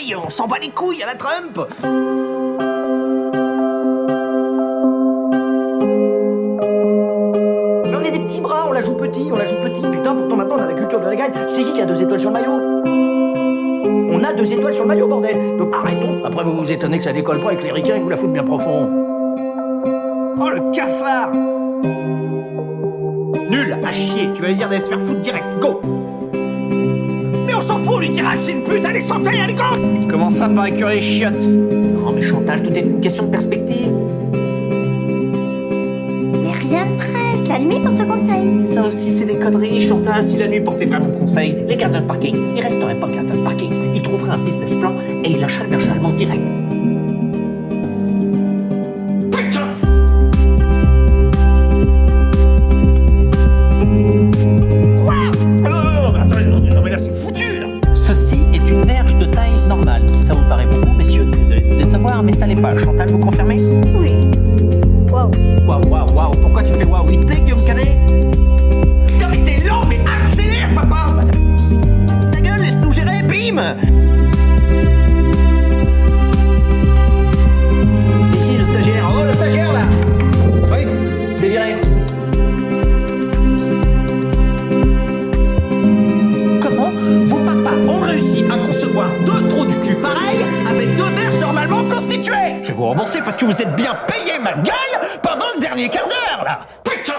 paye, on s'en bat les couilles à la Trump. Mais on est des petits bras, on la joue petit. Putain, pourtant maintenant on a la culture de la gagne. C'est qui a 2 étoiles sur le maillot? On a 2 étoiles sur le maillot, bordel. Donc arrêtons. Après vous vous étonnez que ça décolle pas avec les ricains, ils vous la foutent bien profond. Oh le cafard. Nul, à chier, tu vas lui dire d'aller se faire foutre direct, go. Mais on s'en fout, lui dira que c'est une pute, allez santé, allez go. Je commencerai par écurer les chiottes. Non mais Chantal, tout est une question de perspective. Mais rien ne presse, la nuit porte conseil. Ça aussi c'est des conneries, Chantal, si la nuit portait vraiment conseil, les gardiens de parking, ils resteraient pas gardiens de parking, ils trouveraient un business plan et ils lâcheraient le berger allemand direct. Mais ça l'est pas. Chantal, vous confirmez? Oui. Waouh. Waouh. Pourquoi tu fais waouh? Il te plaît, Guillaume Canet? Putain, mais t'es lent, mais accélère, papa! Ta gueule, laisse-nous gérer, bim! Ici, le stagiaire. Oh, le stagiaire, là! Oui, t'es viré. Comment vos papas ont réussi à concevoir 2 trous du cul pareils avec 2 verges normalement constituées? Je vais vous rembourser parce que vous êtes bien payé, ma gueule, pendant le dernier quart d'heure, là. Putain!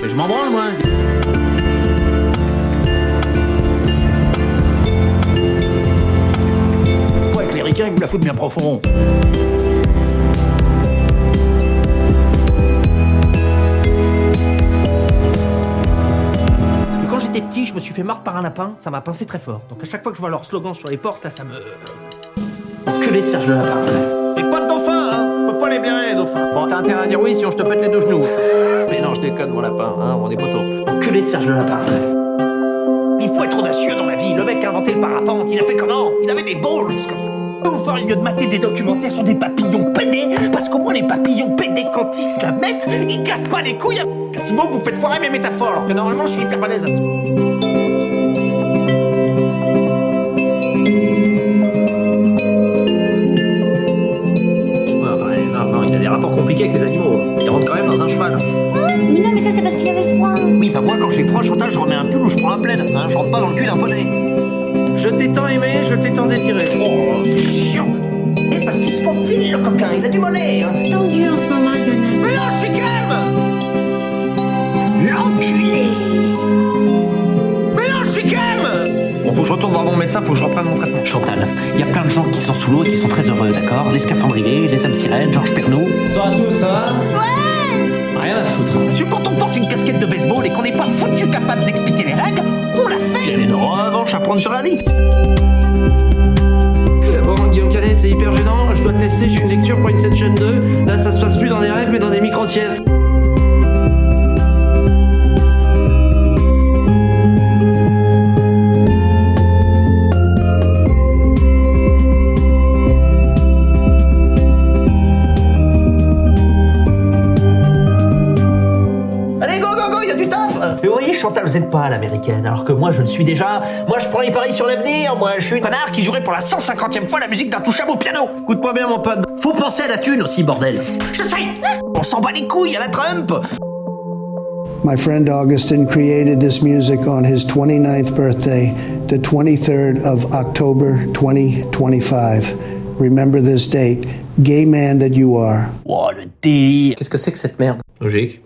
Mais je m'en branle, moi. Quoi, avec les ricains, ils vous la foutent bien profond. J'étais petit, je me suis fait mordre par un lapin, ça m'a pincé très fort. Donc à chaque fois que je vois leur slogan sur les portes, là, ça me... Enculé de Serge le Lapin. Et pas de dauphin, hein. Je peux pas les blairer, les dauphins. Bon, t'as intérêt à dire oui, sinon je te pète les 2 genoux. Mais non, je déconne, mon lapin, hein, on est potos. Enculé de Serge le Lapin. Il faut être audacieux dans la vie. Le mec qui a inventé le parapente, il a fait comment? Il avait des balls comme ça. Vous feriez mieux de mater des documentaires sur des papillons pédés, parce qu'au moins les papillons pédés, quand ils se la mettent, ils cassent pas les couilles à... Sinon vous faites foirer mes métaphores. Mais normalement, je suis hyper balèze à ce truc. Il a des rapports compliqués avec les animaux. Il rentre quand même dans un cheval. Mais non, mais ça c'est parce qu'il avait froid. Oui, bah moi quand j'ai froid, Chantal, je remets un pull ou je prends un plaid. Hein, je rentre pas dans le cul d'un poney. Je t'ai tant aimé, je t'ai tant désiré. Oh, c'est chiant. Et parce qu'il se faufile, le coquin, il a du mollet. Hein. Tendu en ce moment, Lionel. Mais non, je suis calme. L'enculé. Mais non, je suis calme. Bon, faut que je retourne voir mon médecin, faut que je reprenne mon traitement. Chantal, il y a plein de gens qui sont sous l'eau et qui sont très heureux, d'accord? Les scaphandriers, les âmes sirènes, Georges Pernou. Bonsoir à tous, ça va? Ouais. Rien à foutre. Parce que quand on porte une casquette de baseball et qu'on n'est pas foutu capable d'expliquer les règles, on l'a fait. Il y a une revanche à prendre sur la vie. Bon, Guillaume Canet, c'est hyper gênant. Je dois te laisser, j'ai une lecture pour Inception 2. Là, ça se passe plus dans des rêves, mais dans des micro-siestes. Mais vous voyez, Chantal, vous n'êtes pas à l'américaine, alors que moi, je le suis déjà. Moi, je prends les paris sur l'avenir. Moi, je suis un connard qui jouerait pour la 150e fois la musique d'Intouchable au piano. Écoute pas bien, mon pote. Faut penser à la thune aussi, bordel. Je sais. On s'en bat les couilles à la Trump. My friend Augustin created this music on his 29th birthday, the 23rd of October 2025. Remember this date, gay man that you are. Oh, le délire. Qu'est-ce que c'est que cette merde? Logique.